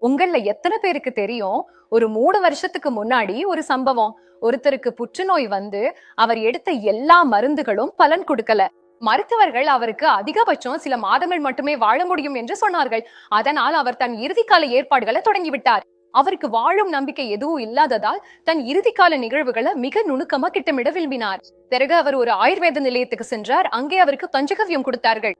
உங்கள்ல எத்தனை பேருக்கு தெரியும்? ஒரு 3 வருஷத்துக்கு முன்னாடி ஒரு சம்பவம். ஒருத்தருக்கு புற்றுநோய் வந்து, அவர் எடுத்த எல்லா மருந்துகளும் பலன் குடுக்கல. மருத்துவர்கள் அவருக்கு அதிகபட்சம் சில மாதங்கள் மட்டுமே வாழ முடியும் என்று சொன்னார்கள். அதனால் அவர் தன் இறுதிக்கால ஏற்பாடுகளை தொடங்கிவிட்டார். அவருக்கு வாழும் நம்பிக்கை எதுவும் இல்லாததால் தன் இறுதிக்கால நிகழ்வுகளை மிக நுணுக்கமா திட்டமிட விரும்பினார். பிறகு அவர் ஒரு ஆயுர்வேத நிலையத்துக்கு சென்றார். அங்கே அவருக்கு பஞ்சகவ்யம் கொடுத்தார்கள்.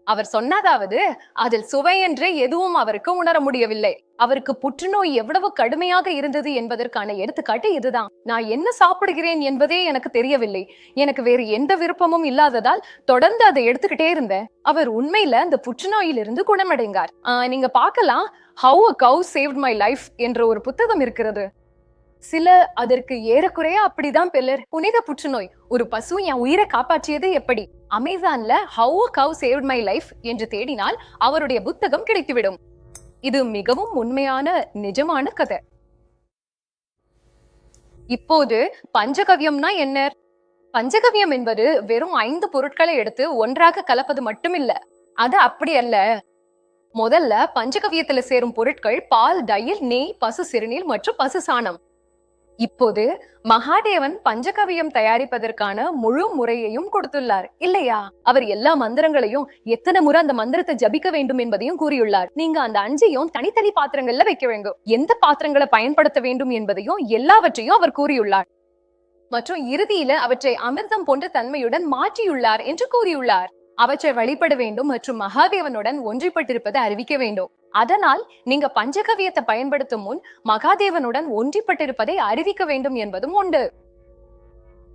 அவர் சொன்னதாவது, அதில் சுவை என்று எதுவும் அவருக்கு உணர முடியவில்லை. அவருக்கு புற்றுநோய் எவ்வளவு கடுமையாக இருந்தது என்பதற்கான எடுத்துக்காட்டு இதுதான். நான் என்ன சாப்பிடுகிறேன் என்பதே எனக்கு தெரியவில்லை. எனக்கு வேறு எந்த விருப்பமும் இல்லாததால் தொடர்ந்து அதை எடுத்துக்கிட்டே இருந்தேன். அவர் உண்மையில அந்த புற்றுநோயிலிருந்து குணமடைந்தார். நீங்க பார்க்கலாம், how a cow saved my life என்ற ஒரு புத்தகம் இருக்கிறது. சில அதற்கு ஏறக்குறைய அப்படிதான் பெல்லர். புனித புற்றுநோய், ஒரு பசு என் உயிரை காப்பாற்றியது எப்படி? அமேசான்ல how a cow saved my life என்று தேடினால் அவருடைய புத்தகம் கிடைத்துவிடும். இது மிகவும் உண்மையான நிஜமான கதை. இப்போது பஞ்சகவ்யம்னா என்ன? பஞ்சகவ்யம் என்பது வெறும் 5 பொருட்களை எடுத்து ஒன்றாக கலப்பது மட்டுமில்ல. அது அப்படி அல்ல. முதல்ல பஞ்சகவ்யத்துல சேரும் பொருட்கள் பால், தயிர், நெய், பசு சிறுநீர் மற்றும் பசு சாணம். இப்போது மகாதேவன் பஞ்சகவ்யம் தயாரிப்பதற்கான முழு முறையையும் கொடுத்துள்ளார் இல்லையா? அவர் எல்லா மந்திரங்களையும் எத்தனை முறை அந்த மந்திரத்தை ஜபிக்க வேண்டும் என்பதையும் கூறியுள்ளார். நீங்க அந்த 5ஐயும் தனித்தனி பாத்திரங்கள்ல வைக்க வேண்டும். எந்த பாத்திரங்களை பயன்படுத்த வேண்டும் என்பதையும் எல்லாவற்றையும் அவர் கூறியுள்ளார். மற்றும் இறுதியில அவற்றை அமிர்தம் போன்ற தன்மையுடன் மாற்றியுள்ளார் என்று கூறியுள்ளார். அவற்றை வழிபட வேண்டும் மற்றும் மகாதேவனுடன் ஒன்றிப்பட்டிருப்பதை அறிவிக்க வேண்டும். அதனால் நீங்க பஞ்சகவ்யத்தை பயன்படுத்தும் முன் மகாதேவனுடன் ஒன்றிப்பட்டிருப்பதை அறிவிக்க வேண்டும் என்பதும் உண்டு.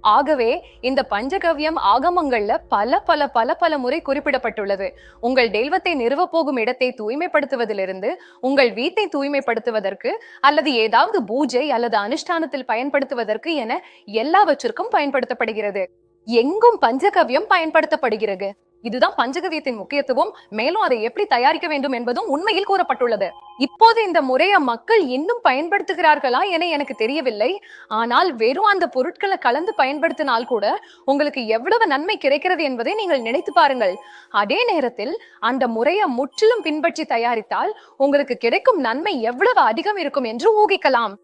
ஆகவே இந்த பஞ்சகவ்யம் ஆகமங்கள்ல பல பல பல பல முறை குறிப்பிடப்பட்டுள்ளது. உங்கள் தெய்வத்தை நிறுவ போகும் இடத்தை தூய்மைப்படுத்துவதிலிருந்து உங்கள் வீட்டை தூய்மைப்படுத்துவதற்கு அல்லது ஏதாவது பூஜை அல்லது அனுஷ்டானத்தில் பயன்படுத்துவதற்கு என எல்லாவற்றிற்கும் பயன்படுத்தப்படுகிறது. எங்கும் பஞ்சகவ்யம் பயன்படுத்தப்படுகிறது. இதுதான் பஞ்சகவ்யத்தின் முக்கியத்துவம். மேலும் அதை எப்படி தயாரிக்க வேண்டும் என்பதும் உண்மையில் கூறப்பட்டுள்ளது. இப்போது இந்த முறையை மக்கள் இன்னும் பயன்படுத்துகிறார்களா என எனக்கு தெரியவில்லை. ஆனால் வெறும் அந்த பொருட்களை கலந்து பயன்படுத்தினால் கூட உங்களுக்கு எவ்வளவு நன்மை கிடைக்கிறது என்பதை நீங்கள் நினைத்து பாருங்கள். அதே நேரத்தில் அந்த முறையை முற்றிலும் பின்பற்றி தயாரித்தால் உங்களுக்கு கிடைக்கும் நன்மை எவ்வளவு அதிகம் இருக்கும் என்று ஊகிக்கலாம்.